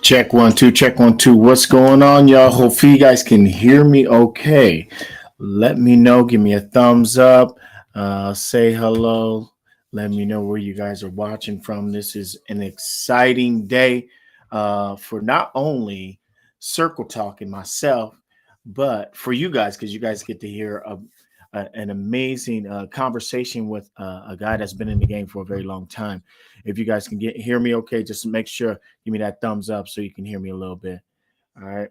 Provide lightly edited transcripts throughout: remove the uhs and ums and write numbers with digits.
Check 1 2, check 1 2. What's going on, y'all? Hopefully, you guys can hear me okay. Let me know. Give me a thumbs up. Say hello. Let me know where you guys are watching from. This is an exciting day for not only Circle Talk and myself, but for you guys, because you guys get to hear an amazing conversation with a guy that's been in the game for a very long time. If you guys can hear me okay, just make sure give me that thumbs up so you can hear me a little bit. All right.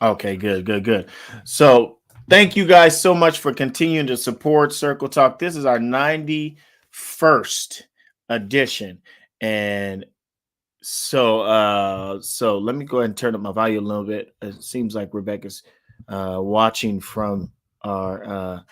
Okay, good. So thank you guys so much for continuing to support Circle Talk. This is our 91st edition. And so let me go ahead and turn up my volume a little bit. It seems like Rebecca's watching from our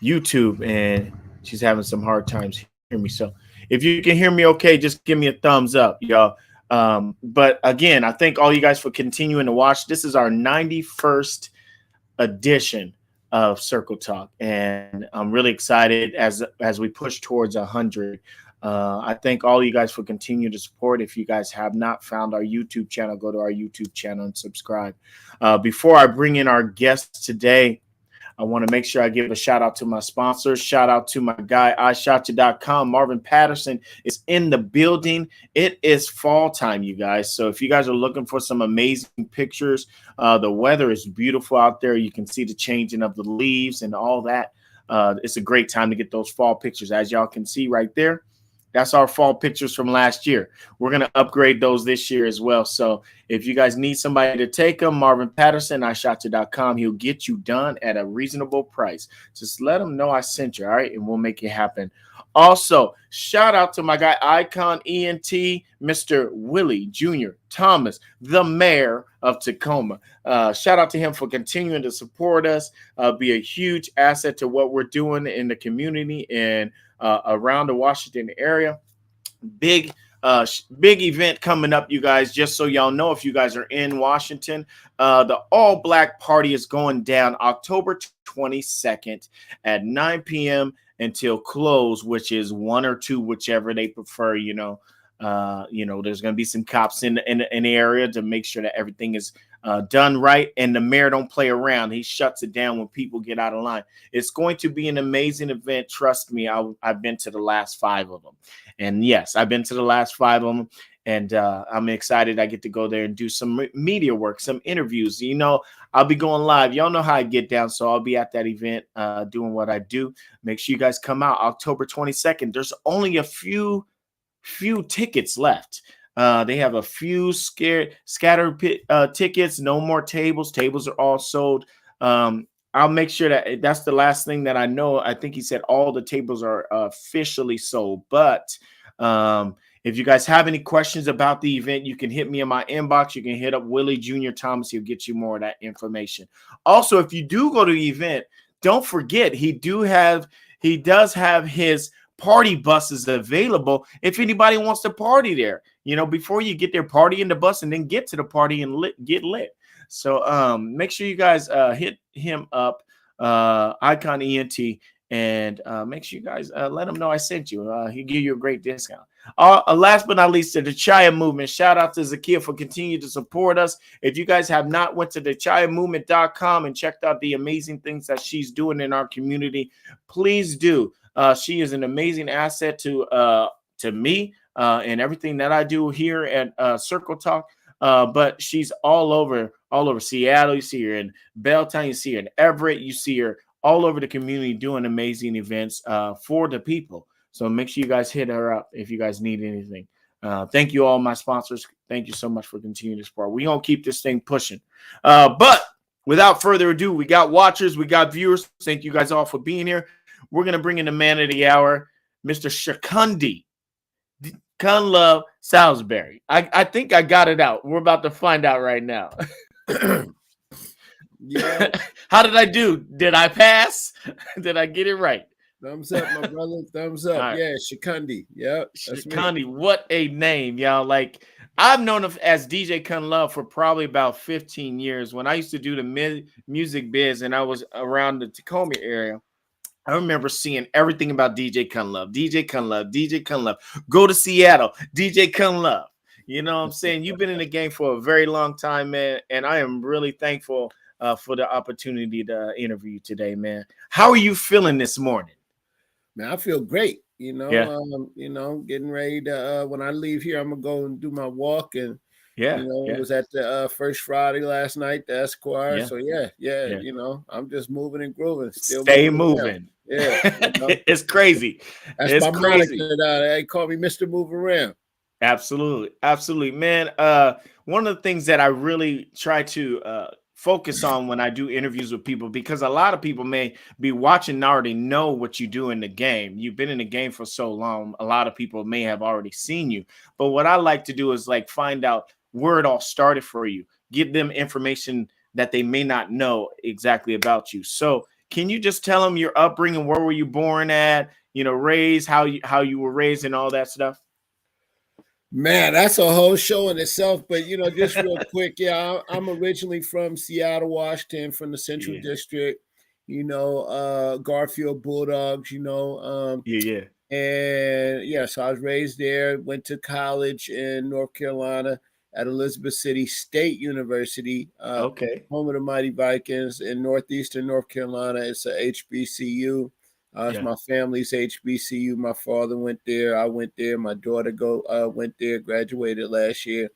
YouTube and she's having some hard times hearing me. So if you can hear me okay, just give me a thumbs up, y'all. But again, I thank all you guys for continuing to watch. This is our 91st edition of Circle Talk, and I'm really excited as we push towards 100. I thank all you guys for continuing to support. If you guys have not found our YouTube channel, go to our YouTube channel and subscribe. Before I bring in our guests today, I want to make sure I give a shout out to my sponsors. Shout out to my guy, iShotYou.com. Marvin Patterson is in the building. It is fall time, you guys. So if you guys are looking for some amazing pictures, the weather is beautiful out there. You can see the changing of the leaves and all that. It's a great time to get those fall pictures. As y'all can see right there, that's our fall pictures from last year. We're going to upgrade those this year as well. So if you guys need somebody to take them, Marvin Patterson, iShotYou.com, he'll get you done at a reasonable price. Just let him know I sent you, all right? And we'll make it happen. Also, shout out to my guy, Icon ENT, Mr. Willie Jr. Thomas, the mayor of Tacoma. Shout out to him for continuing to support us, be a huge asset to what we're doing in the community and around the Washington area. Big event coming up, you guys. Just so y'all know, if you guys are in Washington, the All Black Party is going down October 22nd at 9 p.m. until close, which is 1 or 2, whichever they prefer. There's going to be some cops in the area to make sure that everything is done right, and the mayor don't play around. He shuts it down when people get out of line. It's going to be an amazing event. Trust me, I've been to the last 5 of them, and yes, I've been to the last 5 of them, and I'm excited. I get to go there and do some media work, some interviews. I'll be going live. Y'all know how I get down, so I'll be at that event doing what I do. Make sure you guys come out October 22nd. There's only a few tickets left. They have a few scattered tickets. No more tables. Tables are all sold. I'll make sure that's the last thing that I know. I think he said all the tables are officially sold. But if you guys have any questions about the event, you can hit me in my inbox. You can hit up Willie Jr. Thomas. He'll get you more of that information. Also, if you do go to the event, don't forget he does have his party buses available if anybody wants to party there. Before you get there, party in the bus and then get to the party and get lit. So make sure you guys hit him up, Icon ENT, and make sure you guys let him know I sent you. He'll give you a great discount. Last but not least, to the Chaya Movement. Shout out to Zakia for continuing to support us. If you guys have not went to the ChayaMovement.com and checked out the amazing things that she's doing in our community, please do. She is an amazing asset to me and everything that I do here at Circle Talk. But she's all over Seattle. You see her in Belltown. You see her in Everett. You see her all over the community doing amazing events for the people. So make sure you guys hit her up if you guys need anything. Thank you all, my sponsors. Thank you so much for continuing to support. We're going to keep this thing pushing. But without further ado, we got watchers. We got viewers. Thank you guys all for being here. We're going to bring in the man of the hour, Mr. Shakundi Kun Love Salisbury. I think I got it out. We're about to find out right now. Yeah. How did I do? Did I pass? Did I get it right? Thumbs up, my brother. Thumbs up. Right. Yeah, Shakundi. Yeah, Shakundi. What a name, y'all. Like, I've known him as DJ KUN LUV for probably about 15 years. When I used to do the music biz and I was around the Tacoma area, I remember seeing everything about DJ KUN LUV, DJ KUN LUV, DJ KUN LUV. Go to Seattle, DJ KUN LUV. You know what I'm saying? You've been in the game for a very long time, man, and I am really thankful for the opportunity to interview you today, man. How are you feeling this morning? Man, I feel great. Yeah, Getting ready to when I leave here, I'm gonna go and do my walk, and yeah, yeah, was at the First Friday last night, the Esquire. yeah, So yeah, yeah. I'm just moving and grooving, still Stay moving around. moving. Yeah, It's crazy. that's It's my moniker. crazy. They call me Mr. Move Around. Absolutely. Absolutely, man. One of the things that I really try to focus on when I do interviews with people, because a lot of people may be watching and already know what you do in the game. You've been in the game for so long. A lot of people may have already seen you. But what I like to do is like find out where it all started for you, give them information that they may not know exactly about you. So can you just tell them your upbringing? Where were you born at? You know, raised, how you were raised and all that stuff? Man, that's a whole show in itself. But just real quick, yeah, I'm originally from Seattle, Washington, from the Central Yeah. District. Garfield Bulldogs. Yeah. And yeah, so I was raised there. Went to college in North Carolina at Elizabeth City State University, Okay. home of the Mighty Vikings in northeastern North Carolina. It's a HBCU. It's Yeah. my family's HBCU. My father went there. I went there. My daughter went there. Graduated last year.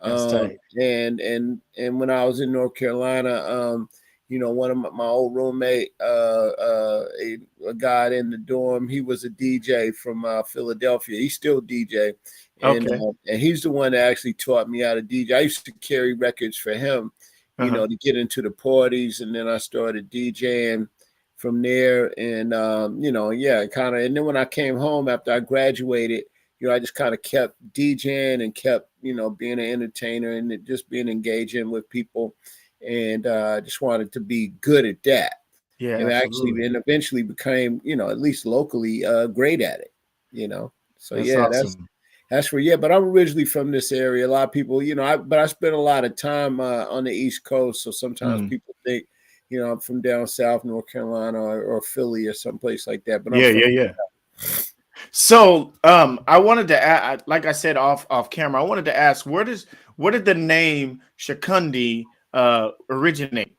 That's tight. And when I was in North Carolina, one of my old roommate, a guy in the dorm, he was a DJ from Philadelphia. He's still DJ, Okay. and he's the one that actually taught me how to DJ. I used to carry records for him, to get into the parties, and then I started DJing from there, and kind of. And then when I came home after I graduated, I just kind of kept DJing and kept, being an entertainer and just being engaging with people, and I just wanted to be good at that, Yeah, and absolutely. eventually became, at least locally, great at it. So That's yeah, awesome. that's where, yeah. But I'm originally from this area. A lot of people, but I spent a lot of time on the East Coast, so sometimes Mm. people think, I'm from down south, North Carolina or Philly or someplace like that. But I'm Yeah, from. yeah, yeah. So, I wanted to add, like I said off camera, I wanted to ask, where did the name Shakundi originate?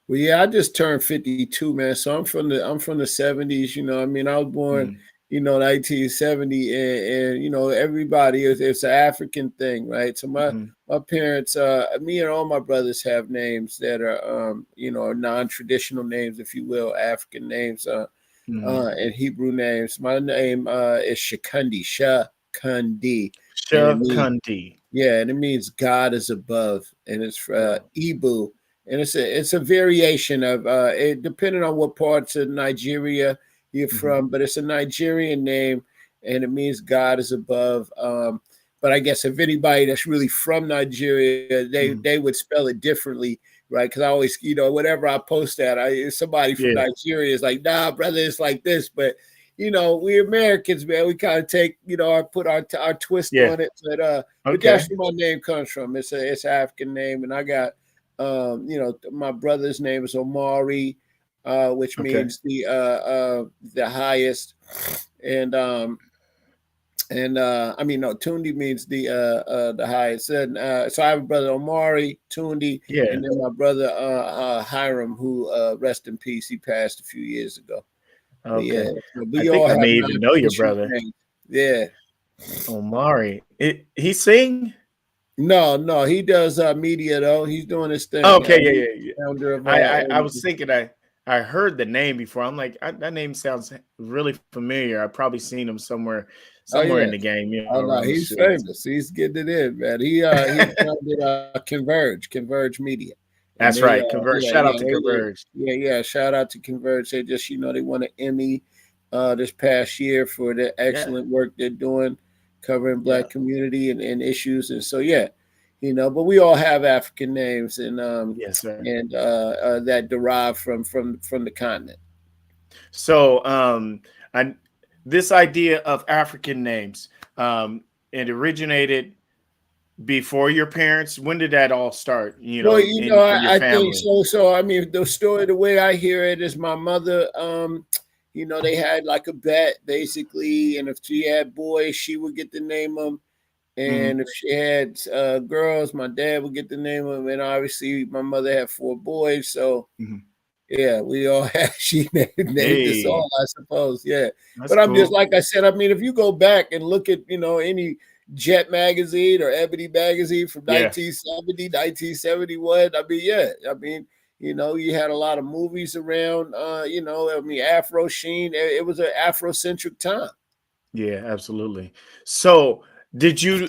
Well, yeah, I just turned 52, man. So I'm from the 70s. I mean, I was born, Mm. 1970, and everybody it's an African thing, right? So Mhm. my parents, me and all my brothers have names that are, non-traditional names, if you will, African names, Mhm. and Hebrew names. My name is Shakundi, and it means, Shakundi. yeah, and it means God is above, and it's Oh. Ibu, and it's a variation of it, depending on what parts of Nigeria you're Mhm. from, but it's a Nigerian name, and it means God is above. But I guess if anybody that's really from Nigeria, Mhm. they would spell it differently, right? Because I always, whatever I post that, somebody from Yeah. Nigeria is like, nah, brother, it's like this, but. We Americans, man, we kind of take, put our twist Yeah. on it. But Okay. that's where my name comes from. It's an African name, and I got, my brother's name is Omari, which Okay. means the highest, and I mean, no, Tundi means the highest. And so I have a brother Omari Tundi, Yeah. and then my brother Hiram, who rest in peace. He passed a few years ago. But yeah, Okay. I we think all I have may even know your non-traditional brother, names. Yeah. Omari. He sing? No, he does media though. He's doing his thing. Okay, yeah, He's yeah, yeah. founder of I was thinking I heard the name before. I'm like, that name sounds really familiar. I've probably seen him oh somewhere yeah. in the game, Oh no, around the he's streets. famous. He's getting it in, man. He founded Converge Media, and That's right. Converge. Shout out to Converge. yeah. Shout out to Converge. They just they won an Emmy this past year for the Yeah. excellent work they're doing, covering Yeah. Black community and issues. And so yeah, but we all have African names Yes, sir. and that derive from the continent. So and this idea of African names, it originated before your parents. When did that all start, Well, in your I think family? so. So I mean, the story, the way I hear it, is my mother. they had like a bet basically, and if she had boys, she would get to name them. And if she had girls, my dad would get the name of them. And obviously, my mother had 4 boys. So, yeah, we all had, she named us Hey, all, I suppose. Yeah. that's But I'm just, cool. like I said, I mean, if you go back and look at, any Jet magazine or Ebony magazine from Yeah. 1970, 1971, I mean, yeah. I mean, you had a lot of movies around, I mean, Afro Sheen. It was an Afrocentric time. Yeah, absolutely. So did you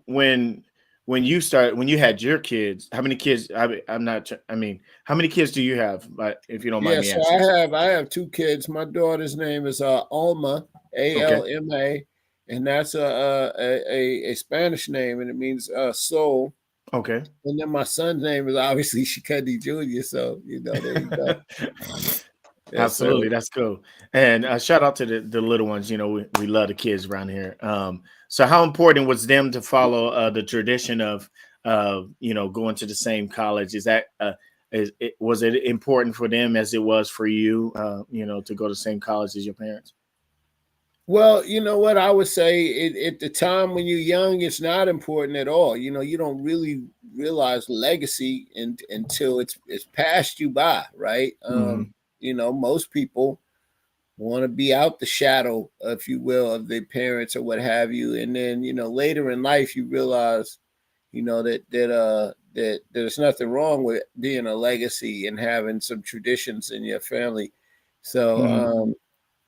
when you started when you had your kids, how many kids I'm not I mean, how many kids do you have, but if you don't mind Yeah, me so asking? I have 2 kids. My daughter's name is Alma, Okay. Alma, and that's a Spanish name, and it means soul. Okay. And then my son's name is obviously Shikendi Jr. So there you go. Yes, sir. Absolutely, that's cool. And shout out to the little ones. We love the kids around here. So how important was them to follow the tradition of going to the same college? Is that was it important for them as it was for you? To go to the same college as your parents. Well, you know what I would say at the time when you're young, it's not important at all. You don't really realize legacy until it's passed you by, right? Hmm. Most people want to be out the shadow, if you will, of their parents or what have you. And then, later in life you realize, that there's nothing wrong with being a legacy and having some traditions in your family. So Hmm.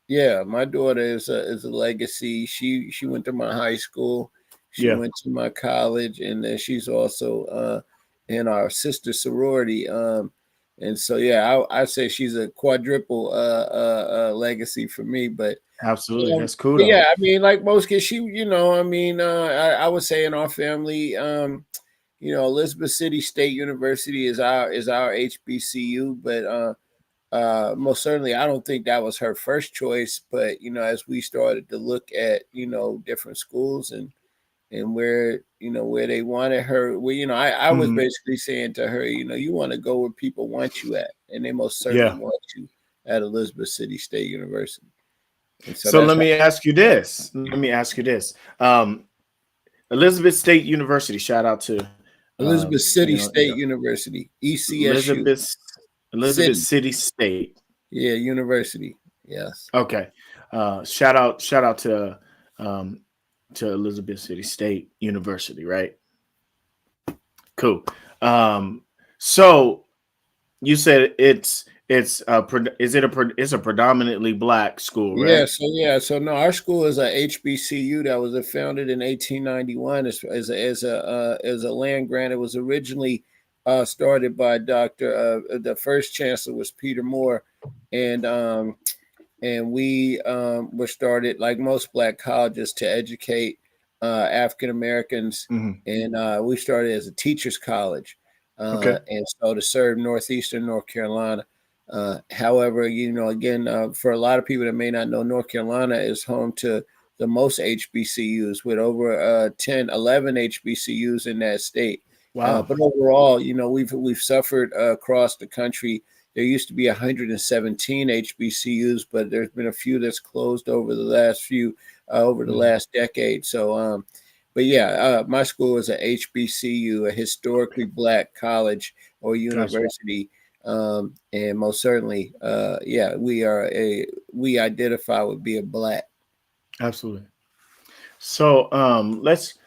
yeah, my daughter is a legacy. She went to my high school, she Yeah, went to my college, and then she's also in our sister sorority. And so yeah, I say she's a quadruple legacy for me. absolutely. That's cool But though. yeah, I mean, like most kids, I mean, I would say in our family, Elizabeth City State University is our HBCU, but most certainly, I don't think that was her first choice. But as we started to look at different schools and where they wanted her, well, I was Hmm. basically saying to her, you want to go where people want you at, and they most certainly Yeah. want you at Elizabeth City State University, and so So that's let how me ask you this. Let me ask you this. Elizabeth State University. Shout out to Elizabeth City State yeah, University, ECSU, Elizabeth Elizabeth City, City State. yeah, University, yes. Okay. Shout out um to Elizabeth City State University, right? Cool. Um so you said it's a predominantly black school, Yeah, right? so no, our school is a HBCU that was founded in 1891 as a land grant. It was originally started by Dr. The first chancellor was Peter Moore, and we were started like most black colleges to educate African Americans, Hmm. and we started as a teachers college, Okay. and so to serve northeastern North Carolina. However, again, for a lot of people that may not know, North Carolina is home to the most HBCUs with over 10, 11 HBCUs in that state. Wow. But overall, we've suffered across the country. There used to be 117 HBCUs, but there's been a few that's closed over the Mhm. last decade. So, but yeah, my school is a HBCU, a historically black college or Gotcha. university, and most certainly, yeah, we identify with being black. Absolutely. So let's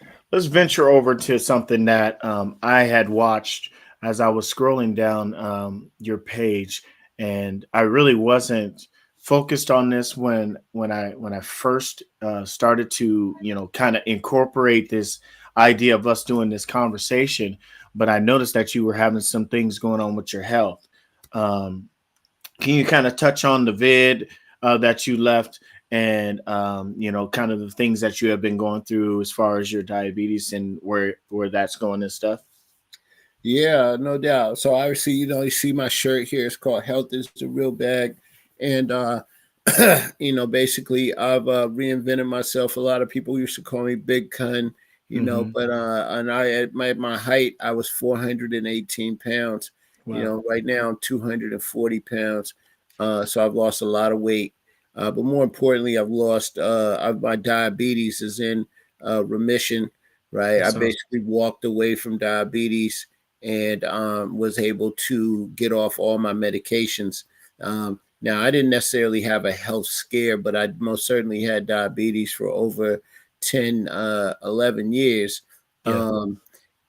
venture over to something that I had watched as I was scrolling down your page, and I really wasn't focused on this when I first started to kind of incorporate this idea of us doing this conversation. But I noticed that you were having some things going on with your health. Um, can you kind of touch on the vid that you left and kind of the things that you have been going through as far as your diabetes and where that's going and stuff? Yeah, no doubt. So obviously, you see my shirt here. It's called "Health is the Real Bag," and basically, I've reinvented myself. A lot of people used to call me Big Kun, Hmm. but and I at my height, I was 418 pounds. Wow. Right now I'm 240 pounds. So I've lost a lot of weight. But more importantly, my diabetes is in remission, right? I That's awesome. basically walked away from diabetes and was able to get off all my medications. Now, I didn't necessarily have a health scare, but I most certainly had diabetes for over 10, 11 years. Yeah.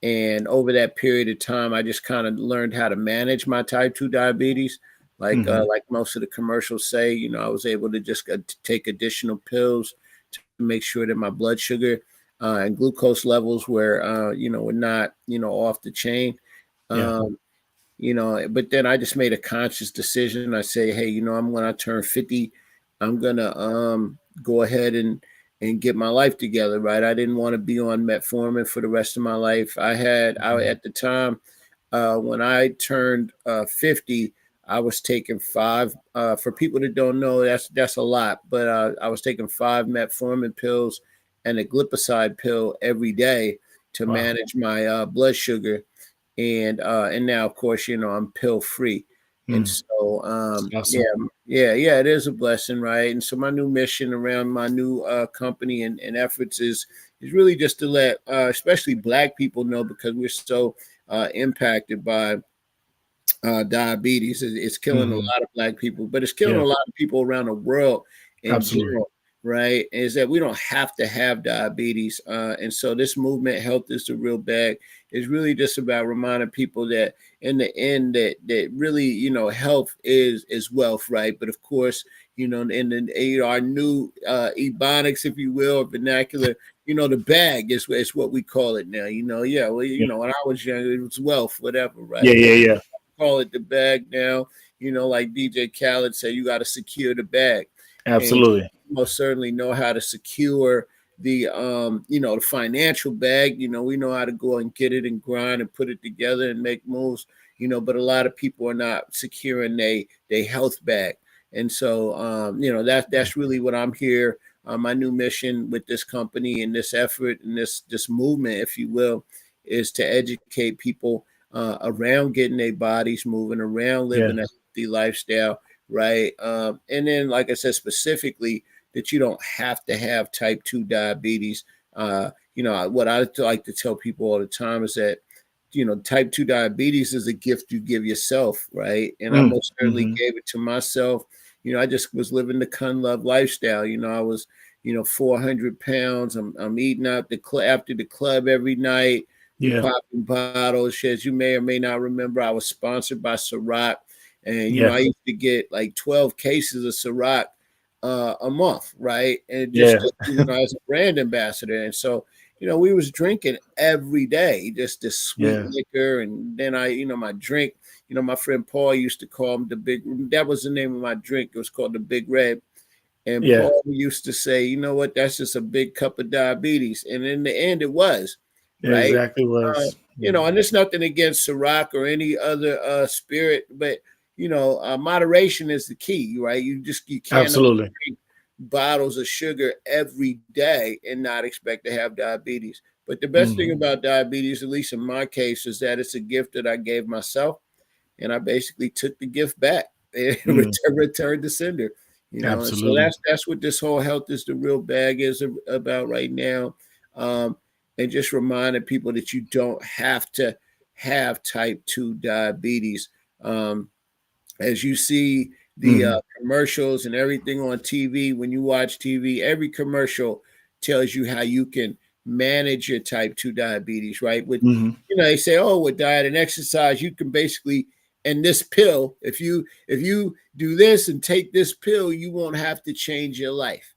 And over that period of time, I just kind of learned how to manage my type 2 diabetes. Like most of the commercials say, I was able to just take additional pills to make sure that my blood sugar and glucose levels were not, off the chain. Yeah. Um, but then I just made a conscious decision. I say, hey, I'm when I turn 50, I'm gonna go ahead and get my life together, right? I didn't want to be on metformin for the rest of my life. I at the time when I turned 50, I was taking five. For people that don't know, that's a lot, but I was taking 5 metformin pills and a glipizide pill every day to Wow. manage my blood sugar, and now of course I'm pill free. And so Awesome. yeah, it is a blessing, right? And so my new mission around my new company and efforts is really just to let especially Black people know, because we're so impacted by diabetes. It's killing a lot of Black people, but it's killing Yeah. a lot of people around the world in Absolutely. general, right? Is that we don't have to have diabetes. And so this movement, Health is the Real Bag, is really just about reminding people that in the end that really, health is wealth, right? But of course, in our new ebonics, if you will, or vernacular, the bag is what we call it now. Yeah, well, Yeah. when I was young, it was wealth, whatever, Yeah. right? Yeah. But Yeah. call it the bag now. Like DJ Khaled said, you got to secure the bag, and Absolutely. most certainly know how to secure the the financial bag. We know how to go and get it and grind and put it together and make moves. But a lot of people are not securing they health bag, and so that's really what I'm here. My new mission with this company and this effort and this movement, if you will, is to educate people around getting their bodies moving, around Yeah. living a healthy lifestyle, right? And then, like I said, specifically that you don't have to have type 2 diabetes. What I like to tell people all the time is that, type 2 diabetes is a gift you give yourself, right? And I most certainly gave it to myself. I just was living the Kun Love lifestyle. I was, 400 pounds. I'm eating out after the club every night. We Yeah. popping bottles. As you may or may not remember, I was sponsored by Ciroc, and Yeah. I used to get like 12 cases of Ciroc a month, right? And Yeah. just as a brand ambassador, and so we was drinking every day, just this sweet Yeah. liquor, and then my drink. My friend Paul used to call him the big. That was the name of my drink. It was called the Big Red. And Yeah. Paul used to say, you know what, that's just a big cup of diabetes. And in the end, it was, It right? exactly was. And it's nothing against Ciroc or any other spirit, but moderation is the key, right? You cannot Absolutely. drink bottles of sugar every day and not expect to have diabetes. But the best thing about diabetes, at least in my case, is that it's a gift that I gave myself, and I basically took the gift back and returned the sender. And so Absolutely. that's what this whole Health is the Real Bag is about right now. And just reminding people that you don't have to have type 2 diabetes. As you see the commercials and everything on TV, when you watch TV, every commercial tells you how you can manage your type 2 diabetes, right? They say, oh, with diet and exercise, you can basically, and this pill, if you do this and take this pill, you won't have to change your life.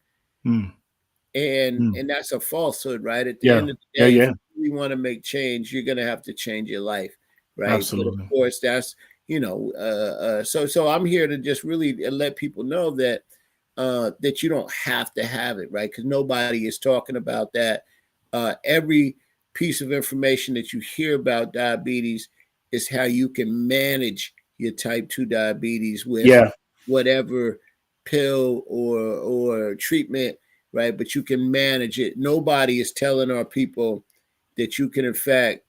And that's a falsehood, right? At the Yeah. end of the Yeah. day, if Yeah. you really want to make change, you're gonna have to change your life, right? But of Absolutely. course, that's so I'm here to just really let people know that that you don't have to have it, right? Because nobody is talking about that. Every piece of information that you hear about diabetes is how you can manage your type 2 diabetes with Yeah. whatever pill or treatment, right? But you can manage it. Nobody is telling our people that you can, in fact,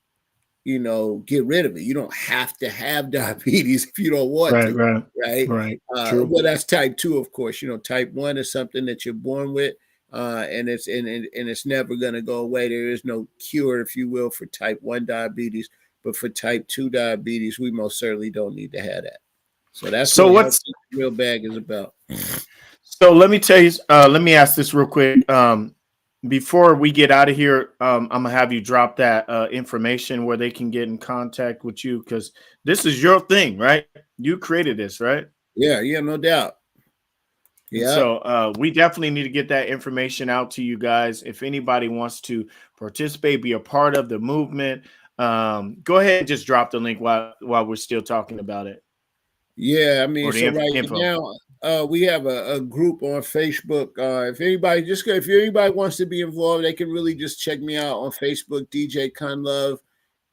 get rid of it. You don't have to have diabetes if you don't want to, right? True. Well, that's type 2, of course. Type 1 is something that you're born with, and it's never going to go away. There is no cure, if you will, for type 1 diabetes, but for type 2 diabetes, we most certainly don't need to have that. So that's what Real Bag is about. So let me tell you, let me ask this real quick. Before we get out of here, I'm gonna have you drop that information where they can get in contact with you, because this is your thing, right? You created this, right? Yeah, no doubt. Yeah. So we definitely need to get that information out to you guys. If anybody wants to participate, be a part of the movement, go ahead and just drop the link while we're still talking about it. Yeah, I mean, so right now we have a group on Facebook. If anybody wants to be involved, they can really just check me out on Facebook, DJ KUN LUV,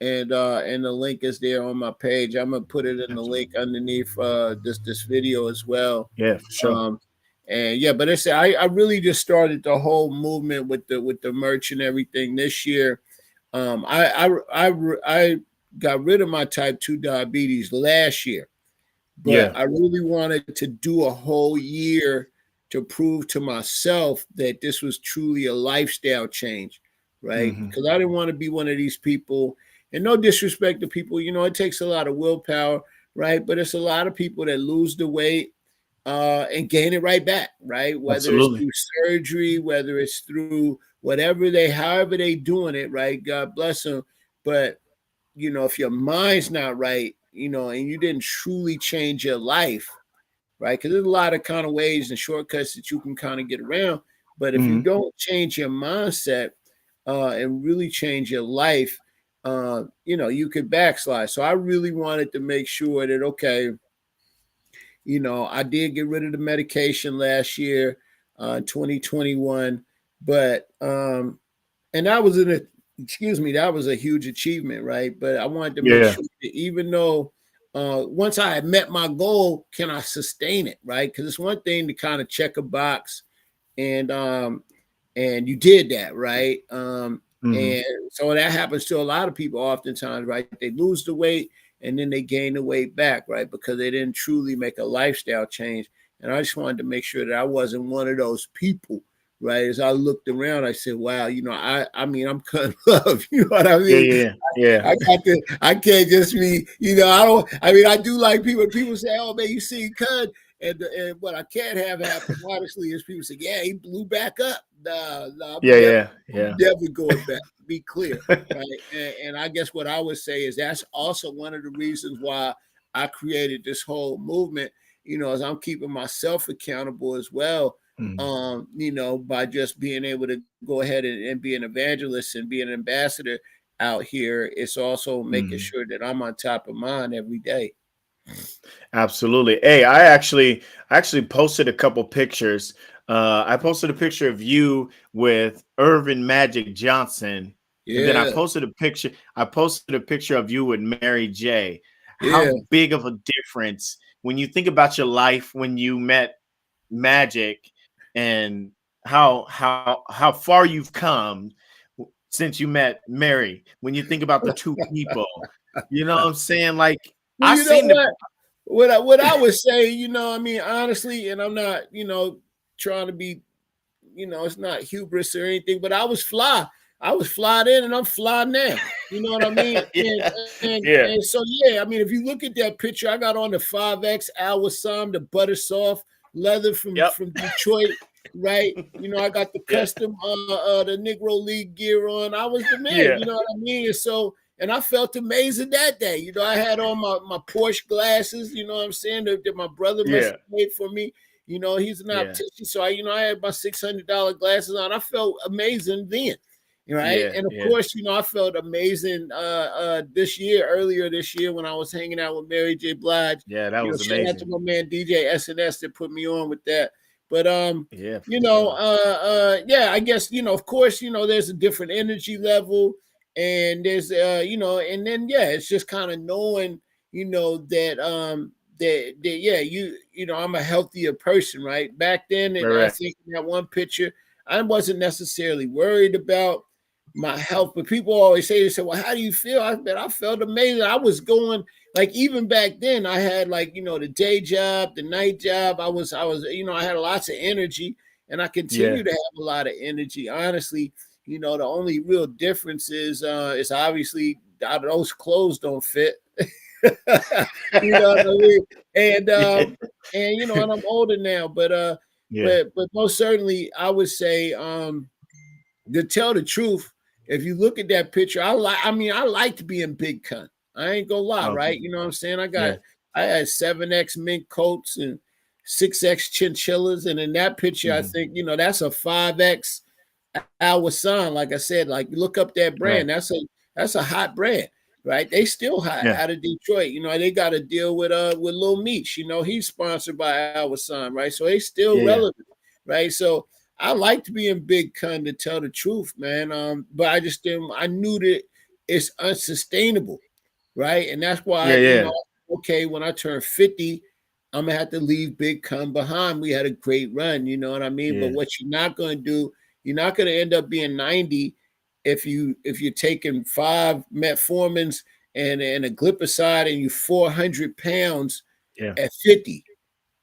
and the link is there on my page. I'm gonna put it in the link underneath this video as well. Yeah, for sure. And yeah, but I really just started the whole movement with the merch and everything this year. I got rid of my type 2 diabetes last year. But I really wanted to do a whole year to prove to myself that this was truly a lifestyle change, right? Because I didn't want to be one of these people, and no disrespect to people, it takes a lot of willpower, right? But it's a lot of people that lose the weight and gain it right back, right? Whether it's through surgery, whether it's through however they doing it, right? God bless them. But, if your mind's not right, and you didn't truly change your life, right? Because there's a lot of kind of ways and shortcuts that you can kind of get around. But if you don't change your mindset and really change your life, you could backslide. So I really wanted to make sure that, okay, I did get rid of the medication last year, 2021, but and that was that was a huge achievement, right? But I wanted to make sure that even though once I had met my goal, can I sustain it, right? Because it's one thing to kind of check a box, and you did that, right? And so that happens to a lot of people oftentimes, right? They lose the weight and then they gain the weight back, right? Because they didn't truly make a lifestyle change. And I just wanted to make sure that I wasn't one of those people. Right. As I looked around, I said, wow, I mean, I'm KUN LUV. You know what I mean? Yeah. I can't just be, I do like people say, oh man, you see KUN. And what I can't have happen, honestly, is people say, yeah, he blew back up. Nah, I'm never going back. Be clear. Right. And I guess what I would say is that's also one of the reasons why I created this whole movement, as I'm keeping myself accountable as well. By just being able to go ahead and be an evangelist and be an ambassador out here, it's also making sure that I'm on top of mind every day. Absolutely. Hey, I actually posted a couple pictures. I posted a picture of you with Irvin Magic Johnson. Yeah. And then I posted a picture of you with Mary J. How big of a difference when you think about your life when you met Magic, and how far you've come since you met Mary. When you think about the two people, you know what I'm saying? Like, well, I seen what I would say, honestly, and I'm not, trying to be, it's not hubris or anything, but I was fly. I was fly then and I'm fly now. You know what I mean? And so, I mean, if you look at that picture, I got on the 5X Al Wassam, the butter soft leather from Detroit, right? I got the custom the Negro League gear on. I was the man, you know what I mean? And I felt amazing that day. I had on my Porsche glasses, you know what I'm saying, that my brother must have made for me. He's an optician. So I had my $600 glasses on. I felt amazing then. Right. And of course, I felt amazing earlier this year when I was hanging out with Mary J. Blige. Yeah, that was amazing. Shout out to my man DJ SNS that put me on with that. But I guess, of course, there's a different energy level, and there's and then it's just kind of knowing, that I'm a healthier person, right? Back then, and I think in that one picture, I wasn't necessarily worried about my health. But people always say, they say, well, how do you feel? I felt amazing. I was going, like, even back then, I had, like, the day job, the night job. I had lots of energy, and I Yeah. continue to have a lot of energy. Honestly, the only real difference is obviously those clothes don't fit. You know what I mean? And Yeah. and I'm older now, but Yeah. but most certainly I would say, to tell the truth, if you look at that picture, I like to be in Big Kun. I ain't gonna lie, Okay. right? You know what I'm saying? Yeah. I had 7X mink coats and 6X chinchillas, and in that picture, I think that's a 5X Our Son. Like I said, like, look up that Right. brand. That's a hot brand, right? They still hot Yeah. out of Detroit. They got a deal with Lil Meech. He's sponsored by Our Son, right? So they still Yeah. relevant, right? So I like to be in Big Kun, to tell the truth, man. But I just didn't. I knew that it's unsustainable, right? And that's why, Yeah. Yeah. okay, when I turn 50, I'm gonna have to leave Big Kun behind. We had a great run, you know what I mean? But Yeah. what you're not gonna do, you're not gonna end up being 90 if you're taking 5 metformins and a glipizide and you 400 pounds Yeah. at 50,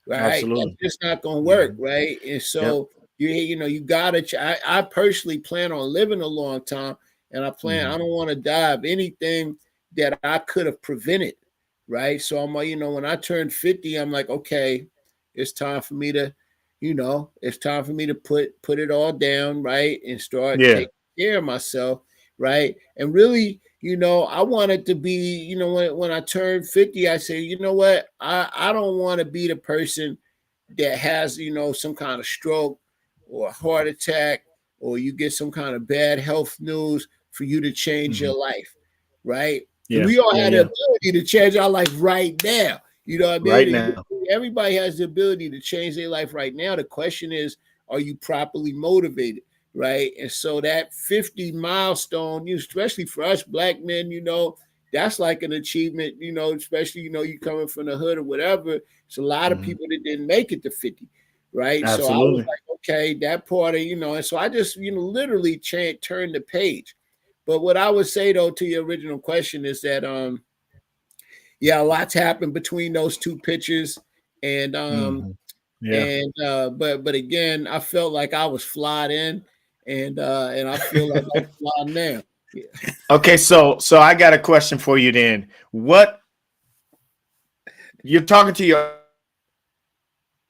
right? That's Absolutely. just not gonna work, Mhm. right? And Yep. so you gotta. I personally plan on living a long time, and I Mhm. don't want to die of anything that I could have prevented, right? So I'm like, when I turned 50, I'm like, okay, it's time for me to, it's time for me to put it all down, right, and start Yeah. taking care of myself, right, and really. I wanted to be, when I turned 50, I say, you know what? I don't want to be the person that has, some kind of stroke or a heart attack, or you get some kind of bad health news for you to change Mhm. your life, right? And Yeah. we all Yeah. have the Yeah. ability to change our life right now. You know what I Right mean? now. Everybody has the ability to change their life right now. The question is, are you properly motivated? Right. And so that 50 milestone, especially for us black men, that's like an achievement, especially, you coming from the hood or whatever. It's a lot of Mhm. people that didn't make it to 50. Right. So I was Absolutely. like, okay, that part of, and so I just, literally turned the page. But what I would say though to your original question is that yeah, lots happened between those two pictures. And Mhm. Yeah. but again, I felt like I was flyed in, and I feel like I'm flying now. Yeah. Okay, so I got a question for you then. What you're talking to your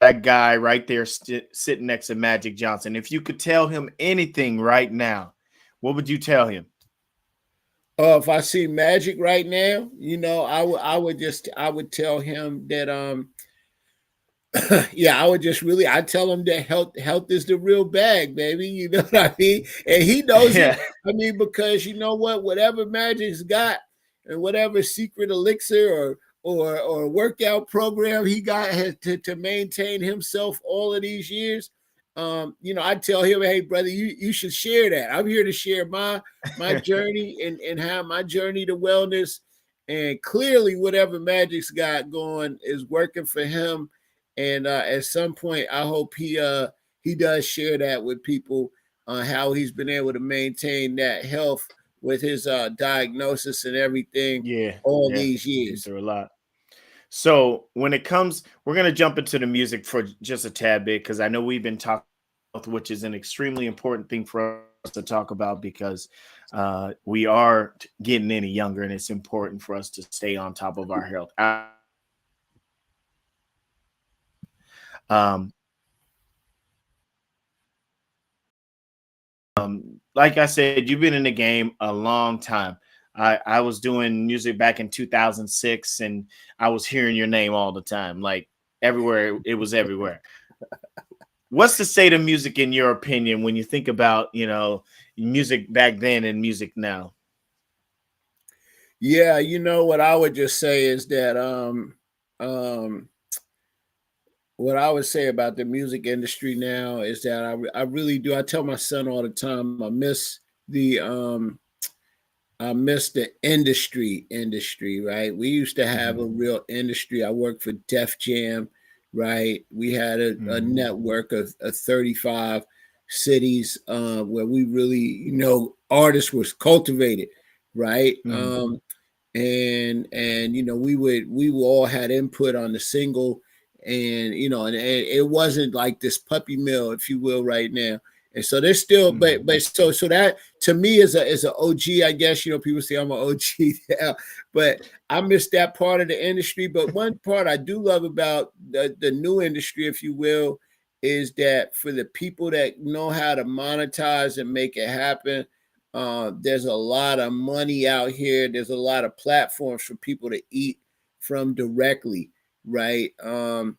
that guy right there sitting next to Magic Johnson. If you could tell him anything right now, what would you tell him? If I see Magic right now, I would tell him that yeah, I'd tell him that health is the real bag, baby. You know what I mean? And he knows it. Yeah. I mean, because you know what, whatever Magic's got and whatever secret elixir or workout program he got to maintain himself all of these years. I tell him, hey brother, you should share that. I'm here to share my journey and how my journey to wellness. And clearly whatever Magic's got going is working for him, and at some point, I hope he does share that with people on how he's been able to maintain that health with his diagnosis and everything Yeah. all Yeah. these Been years. through a lot. So when it comes, we're gonna jump into the music for just a tad bit because I know we've been talking, which is an extremely important thing for us to talk about because we are getting any younger, and it's important for us to stay on top of our health. Um, like I said, you've been in the game a long time. I was doing music back in 2006, and I was hearing your name all the time, like everywhere. It was everywhere. What's the state of music in your opinion when you think about music back then and music now? Yeah, what I would just say is that um what I would say about the music industry now is that I really do. I tell my son all the time, the I miss the industry, right? We used to have Hmm. a real industry. I worked for Def Jam, right? We had a Hmm. network of 35 cities where we really, artists was cultivated, right? And we all had input on the single, and and it wasn't like this puppy mill, if you will, right now. And so there's still, but so that to me is a OG, I guess. People say I'm an OG now, but I missed that part of the industry. But one part I do love about the new industry, if you will, is that for the people that know how to monetize and make it happen, there's a lot of money out here. There's a lot of platforms for people to eat from directly, right? I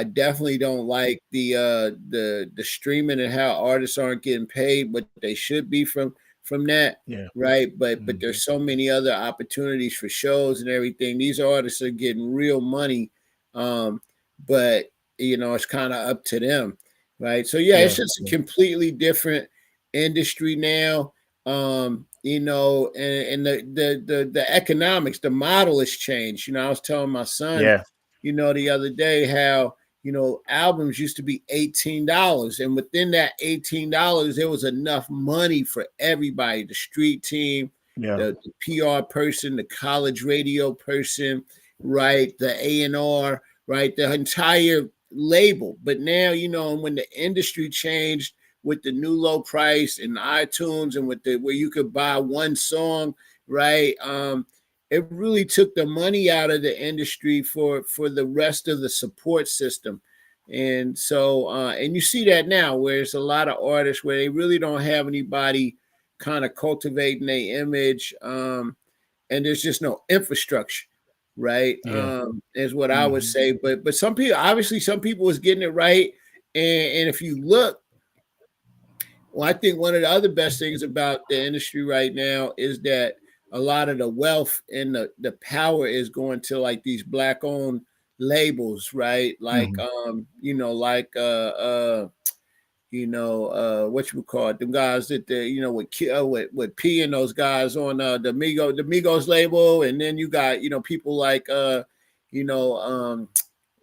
definitely don't like the streaming and how artists aren't getting paid what they should be from that, right? But there's so many other opportunities for shows and everything. These artists are getting real money, but it's kind of up to them, right? So it's just a completely different industry now. And the economics, the model has changed. I was telling my son, the other day how, albums used to be $18. And within that $18, there was enough money for everybody, the street team, the PR person, the college radio person, right? The A&R, right? The entire label. But now, when the industry changed with the new low price and iTunes and with where you could buy one song, right? It really took the money out of the industry for the rest of the support system. And so, and you see that now where there's a lot of artists where they really don't have anybody kind of cultivating their image. And there's just no infrastructure, right? Is what I would say. But some people was getting it right. And if you look, well, I think one of the other best things about the industry right now is that a lot of the wealth and the power is going to like these Black-owned labels, right? Like, what you would call it, the guys that with P and those guys on the Migos label, and then you got people like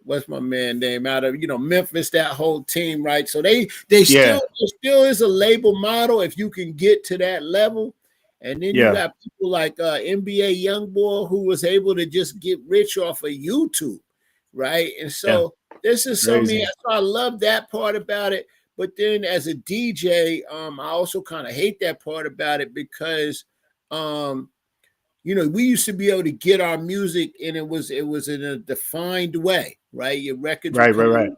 what's my man name out of Memphis, that whole team, right? So they still is a label model if you can get to that level. And then you got people like NBA Youngboy who was able to just get rich off of YouTube, right? And so this is something I love that part about it. But then as a DJ, I also kind of hate that part about it because we used to be able to get our music, and it was in a defined way, right? Your records would come in,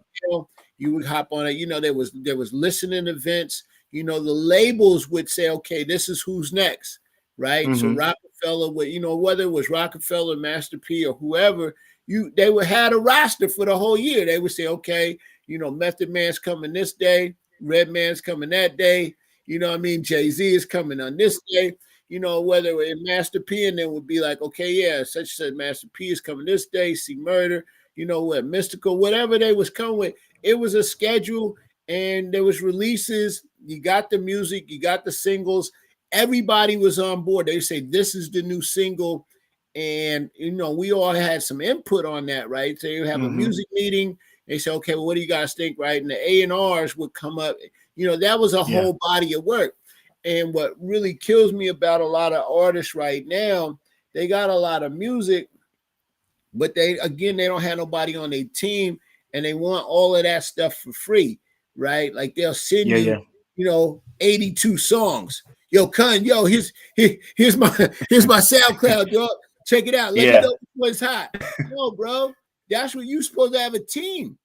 you would hop on it. There was listening events. The labels would say, okay, this is who's next, right? So Rockefeller would, whether it was Rockefeller, Master P, or whoever, they would have a roster for the whole year. They would say, okay, Method Man's coming this day, Redman's coming that day. Jay-Z is coming on this day. Whether in Master P, and then would be like, okay, such said Master P is coming this day, C Murder, what, Mystical, whatever they was coming with. It was a schedule, and there was releases. You got the music, you got the singles. Everybody was on board. They say this is the new single, and we all had some input on that, right? So you have a music meeting. They say, okay, well, what do you guys think, right? And the A&Rs would come up. That was a whole body of work. And what really kills me about a lot of artists right now, they got a lot of music, but they don't have nobody on their team, and they want all of that stuff for free, right? Like they'll send you, 82 songs. Yo, Kun, here's my SoundCloud, dog. Check it out. Let me know what's hot. No, bro, that's what you supposed to have a team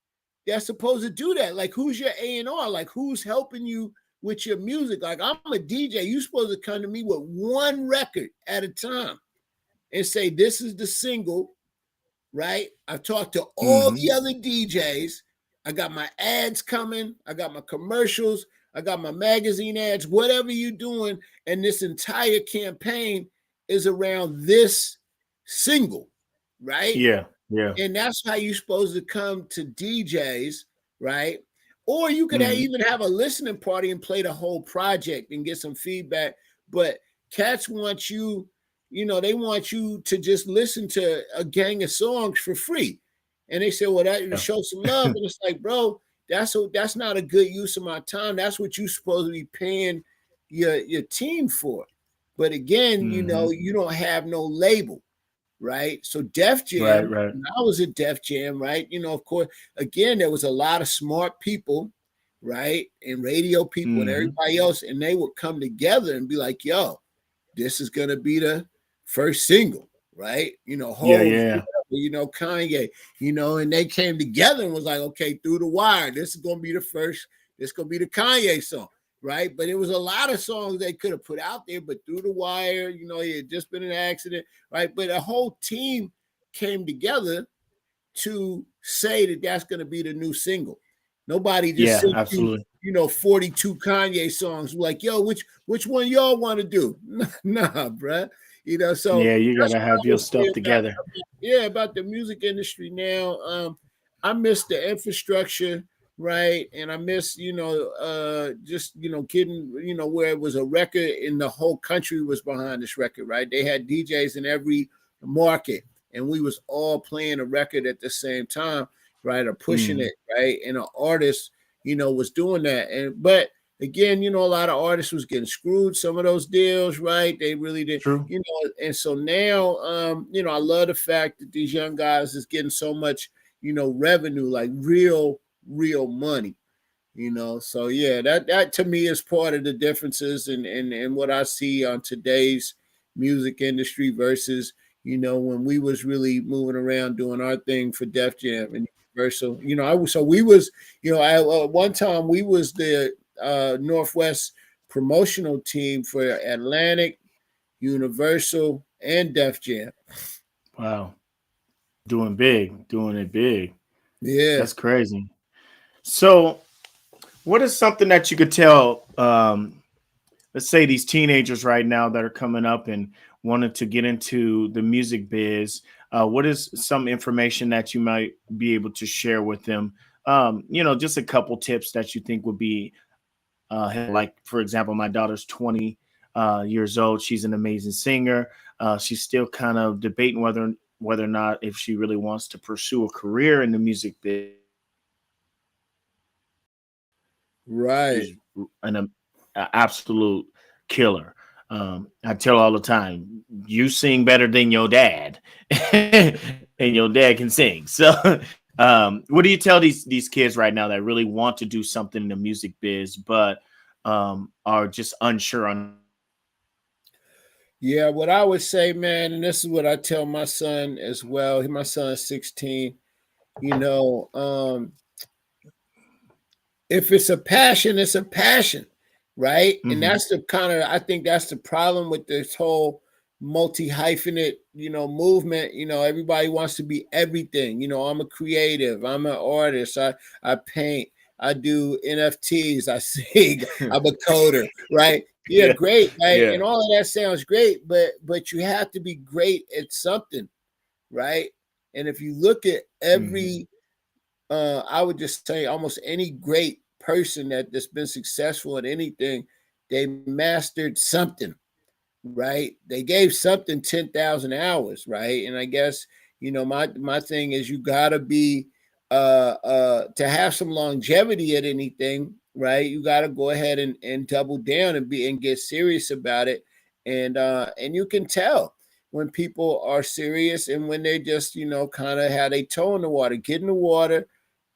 that's supposed to do that. Like, who's your A&R? Like, who's helping you with your music? Like, I'm a DJ. You're supposed to come to me with one record at a time and say, this is the single, right? I've talked to all the other DJs. I got my ads coming. I got my commercials. I got my magazine ads, whatever you're doing. And this entire campaign is around this single, right? Yeah. And that's how you're supposed to come to DJs, right? Or you could even have a listening party and play the whole project and get some feedback. But cats want you, they want you to just listen to a gang of songs for free. And they say, well, that show some love. And it's like, bro, that's not a good use of my time. That's what you're supposed to be paying your team for. But again, you don't have no label, right? So Def Right, Jam, right. when I was at Def Jam, right? Of course, again, there was a lot of smart people, right? And radio people and everybody else, and they would come together and be like, yo, this is gonna be the first single, right? Yeah, Hove, yeah. Kanye, and they came together and was like, okay, Through the Wire, this is gonna be the first, this is gonna be the Kanye song, right? But it was a lot of songs they could have put out there, but Through the Wire, it had just been an accident, right? But a whole team came together to say that that's gonna be the new single. Nobody just Yeah, sent you, absolutely. 42 Kanye songs like, yo, which one y'all want to do? Nah, bruh. So Yeah, you that's gotta what I have your would say stuff together. about the music industry now. I miss the infrastructure, right? And I miss, just getting, where it was a record and the whole country was behind this record, right? They had DJs in every market, and we was all playing a record at the same time, right? Or pushing it, right? And an artist, was doing that. But again, a lot of artists was getting screwed some of those deals, right? They really did, True. and so now, I love the fact that these young guys is getting so much, revenue, like real money, So yeah, that to me is part of the differences and what I see on today's music industry versus, when we was really moving around doing our thing for Def Jam and Universal. We was, at one time we was the Northwest promotional team for Atlantic, Universal, and Def Jam. Wow. Doing it big. Yeah. That's crazy. So, what is something that you could tell, let's say these teenagers right now that are coming up and wanted to get into the music biz? What is some information that you might be able to share with them? Just a couple tips that you think would be, like, for example, my daughter's 20 years old. She's an amazing singer. She's still kind of debating whether or not if she really wants to pursue a career in the music biz. Right. She's a absolute killer. I tell her all the time, you sing better than your dad, and your dad can sing. So, what do you tell these kids right now that really want to do something in the music biz, but are just unsure on? Yeah, what I would say, man, and this is what I tell my son as well. My son's 16. If it's a passion, it's a passion, right? And Mhm. that's the kind of, I think that's the problem with this whole multi-hyphenate, movement. Everybody wants to be everything. I'm a creative, I'm an artist, I paint, I do NFTs, I sing, I'm a coder, right? Yeah, Yeah, great, right? yeah. And all of that sounds great, but you have to be great at something, right? And if you look at Mhm. every I would just say almost any great person that's been successful at anything, they mastered something, right? They gave something 10,000 hours, right? And I guess, my thing is you gotta be to have some longevity at anything, right? You gotta go ahead and double down and get serious about it. And you can tell when people are serious and when they just, kind of had a toe in the water, get in the water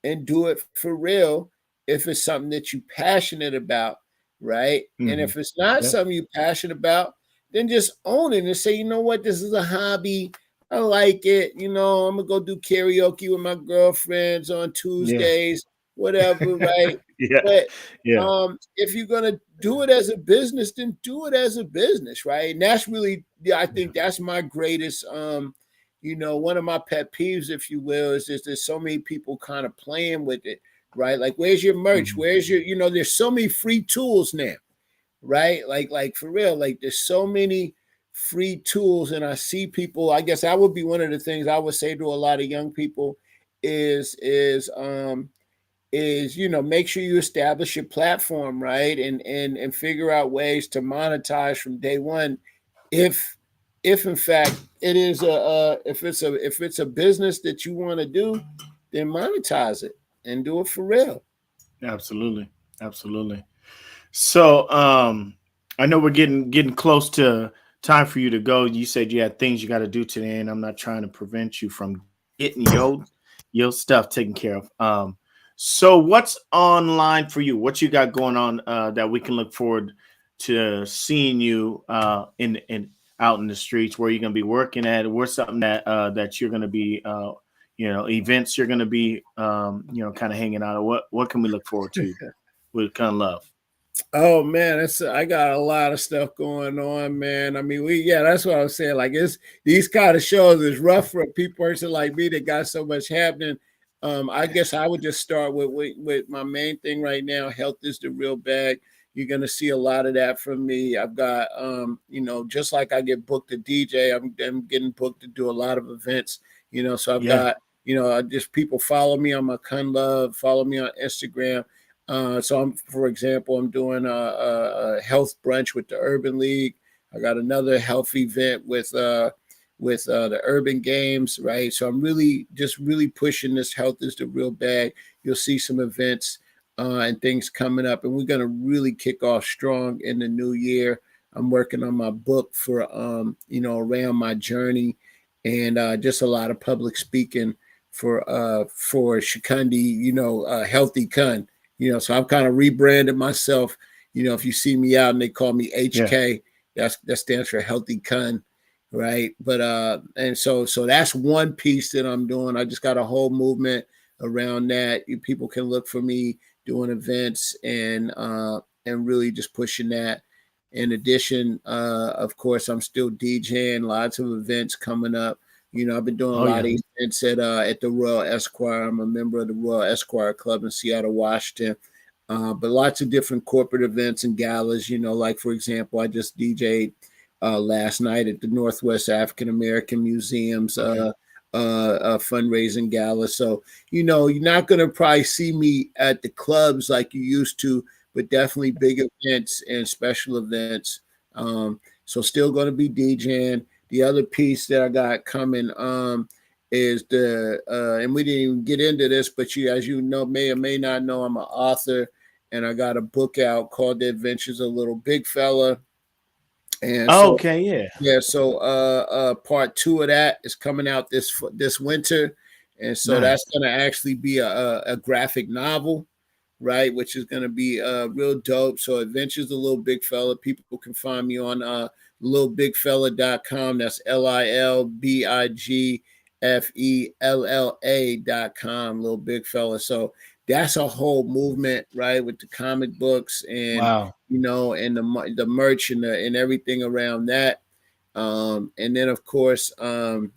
and do it for real if it's something that you're passionate about, right? And Mhm. if it's not Yep. something you're passionate about, then just own it and say, you know what, this is a hobby. I like it. I'm gonna go do karaoke with my girlfriends on Yeah. Tuesdays, whatever, right? Yeah. But Yeah. if you're gonna do it as a business, then do it as a business, right? And that's really, yeah, I Yeah. think that's my greatest one of my pet peeves, if you will, is just there's so many people kind of playing with it, right? Like, where's your merch? Mhm. Where's your, there's so many free tools now, right? Like for real, like there's so many free tools, and I see people. I guess that would be one of the things I would say to a lot of young people is make sure you establish your platform, right? And figure out ways to monetize from day one if in fact it is if it's a business that you want to do, then monetize it and do it for real. Absolutely. Absolutely. So I know we're getting close to time for you to go. You said you had things you got to do today, and I'm not trying to prevent you from getting your stuff taken care of. So what's online for you? What you got going on that we can look forward to seeing you in out in the streets? Where you're gonna be working at? Where's something that you're gonna be events you're gonna be kind of hanging out? Or what can we look forward to with Kun Love? Oh man, that's I got a lot of stuff going on, man. I mean, that's what I was saying. Like it's these kind of shows is rough for a person like me that got so much happening. I guess I would just start with my main thing right now. Health is the real bag. You're gonna see a lot of that from me. I've got just like I get booked to DJ, I'm getting booked to do a lot of events, so I've Yeah. got, just people follow me on my Kun Love, follow me on Instagram. So for example, I'm doing a health brunch with the Urban League. I got another health event with the Urban Games, right? So I'm really pushing this health is the real bag. You'll see some events and things coming up, and we're gonna really kick off strong in the new year. I'm working on my book for around my journey, and just a lot of public speaking for Shikundi, healthy Kun. So I've kind of rebranded myself. If you see me out and they call me Yeah. HK, that stands for Healthy Kun, right? But and so that's one piece that I'm doing. I just got a whole movement around that. People can look for me doing events and really just pushing that. In addition, of course, I'm still DJing, lots of events coming up. I've been doing a Oh lot yeah. of events at the Royal Esquire. I'm a member of the Royal Esquire Club in Seattle, Washington. But lots of different corporate events and galas. Like for example, I just DJ'd last night at the Northwest African American Museum's Okay. fundraising gala. So you're not gonna probably see me at the clubs like you used to, but definitely big events and special events. So still going to be DJing. The other piece that I got coming is and we didn't even get into this, but as you know, may or may not know, I'm an author, and I got a book out called The Adventures of Little Big Fella. And so Okay. Yeah. yeah, so part two of that is coming out this winter, and so that's Nice. going to actually be a graphic novel, right? Which is going to be real dope. So Adventures of Little Big Fella. People can find me on littlebigfella.com. That's LILBIGFELLA.com. Little Big Fella. So that's a whole movement, right? With the comic books and Wow. and the merch and everything around that. And then of course, the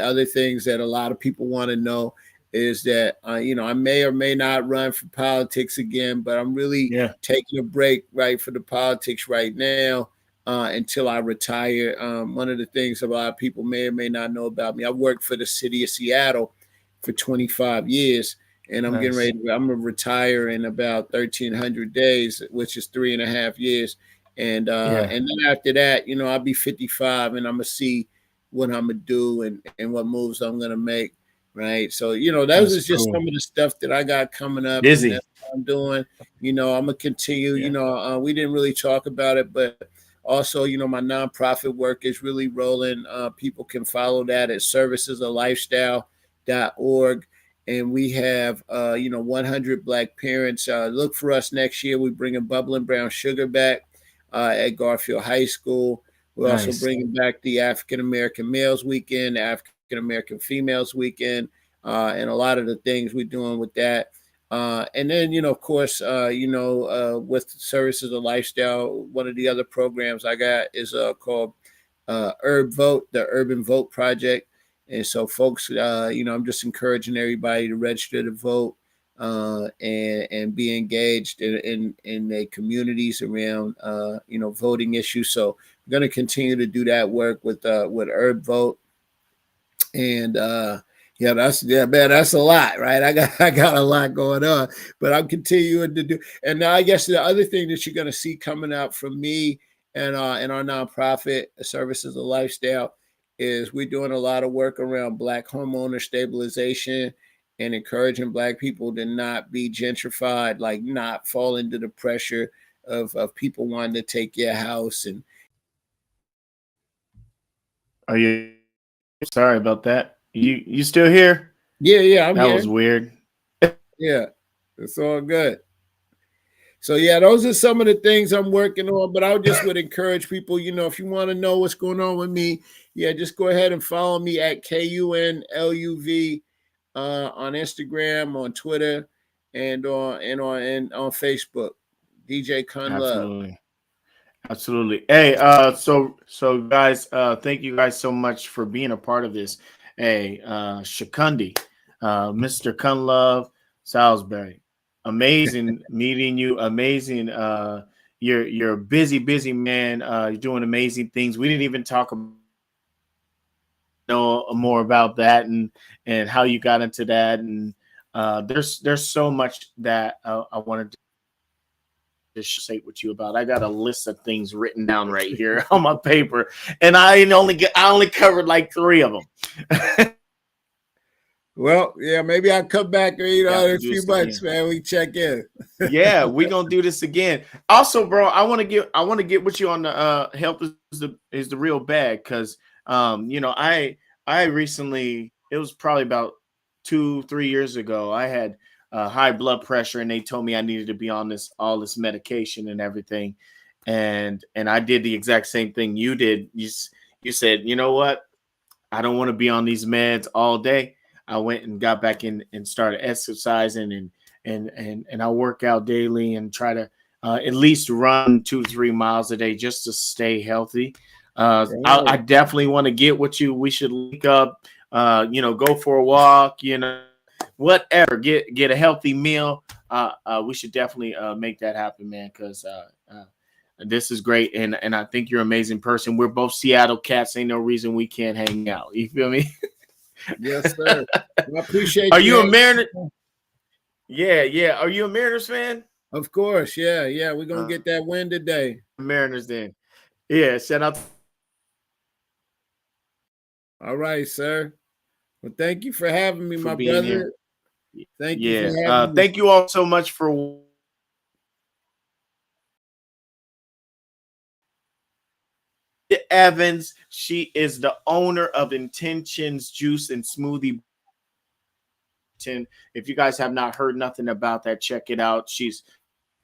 other things that a lot of people want to know is that I may or may not run for politics again, but I'm really Yeah. taking a break right for the politics right now until I retire. One of the things a lot of people may or may not know about me, I worked for the city of Seattle for 25 years, and I'm getting Nice. ready. I'm gonna retire in about 1,300 days, which is 3.5 years. Yeah. And then after that, I'll be 55, and I'm gonna see what I'm gonna do and what moves I'm gonna make. Right. So, those That's is just cool. some of the stuff that I got coming up, and Busy. that's what I'm doing. I'm gonna continue. Yeah. We didn't really talk about it, but also, my nonprofit work is really rolling. People can follow that at servicesoflifestyle.org. And we have 100 Black parents. Look for us next year. We bring a bubbling brown sugar back at Garfield High School. We're also Nice. bringing back the African American Males Weekend, African American Females Weekend, and a lot of the things we're doing with that. And then, of course, with Services of Lifestyle, one of the other programs I got is called Herb Vote, the Urban Vote Project. And so, folks, I'm just encouraging everybody to register to vote and be engaged in the communities around voting issues. So we're going to continue to do that work with Herb Vote. And man, that's a lot, right? I got a lot going on, but I'm continuing to do. And now I guess the other thing that you're going to see coming out from me and our nonprofit Services of Lifestyle is we're doing a lot of work around Black homeowner stabilization and encouraging Black people to not be gentrified, like not fall into the pressure of people wanting to take your house. And Are you sorry about that? You still here? yeah, I'm That here. was weird. Yeah, it's all good. So yeah, those are some of the things I'm working on. But I just would encourage people, if you want to know what's going on with me, yeah, just go ahead and follow me at KUNLUV on Instagram, on Twitter, and on Facebook. DJ KUN LUV. Absolutely. Absolutely. Hey, so guys, thank you guys so much for being a part of this. Hey, Shakundi, Mr. Kun Love Salisbury. Amazing meeting you. Amazing. You're a busy man. You're doing amazing things. We didn't even talk about know more about that and how you got into that. And there's so much that I wanted to say with you about. I got a list of things written down right here on my paper, and I only covered like 3 of them. Well, yeah, maybe I'll come back in a few months, Again. man. We check in. Yeah, we're gonna do this again. Also, bro, I want to get with you on the health is the real bag, because I recently, it was probably about 2-3 years ago, I had high blood pressure, and they told me I needed to be on all this medication and everything, and I did the exact same thing you did. You said, you know what, I don't want to be on these meds all day. I went and got back in and started exercising, and I work out daily and try to at least run 2 to 3 miles a day just to stay healthy. I definitely want to get with you. We should link up, go for a walk, whatever, get a healthy meal. We should definitely make that happen, man, because this is great, and I think you're an amazing person. We're both Seattle cats. Ain't no reason we can't hang out. You feel me? Yes, sir. I appreciate. Are you a Mariners? Yeah. Are you a Mariners fan? Of course, yeah. We're gonna get that win today. Mariners, then. Yeah, shout out. All right, sir. Well, thank you for having me, my being brother. Here. Thank you for having me. Thank you all so much for Evans. She is the owner of Intentions Juice and Smoothie. If you guys have not heard nothing about that, check it out. She's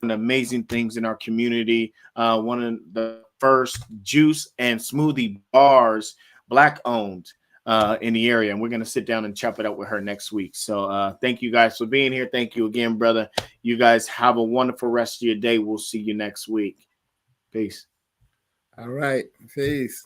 doing amazing things in our community. One of the first juice and smoothie bars, Black owned, in the area. And we're going to sit down and chop it up with her next week. So thank you guys for being here. Thank you again, brother. You guys have a wonderful rest of your day. We'll see you next week. Peace. All right. Peace.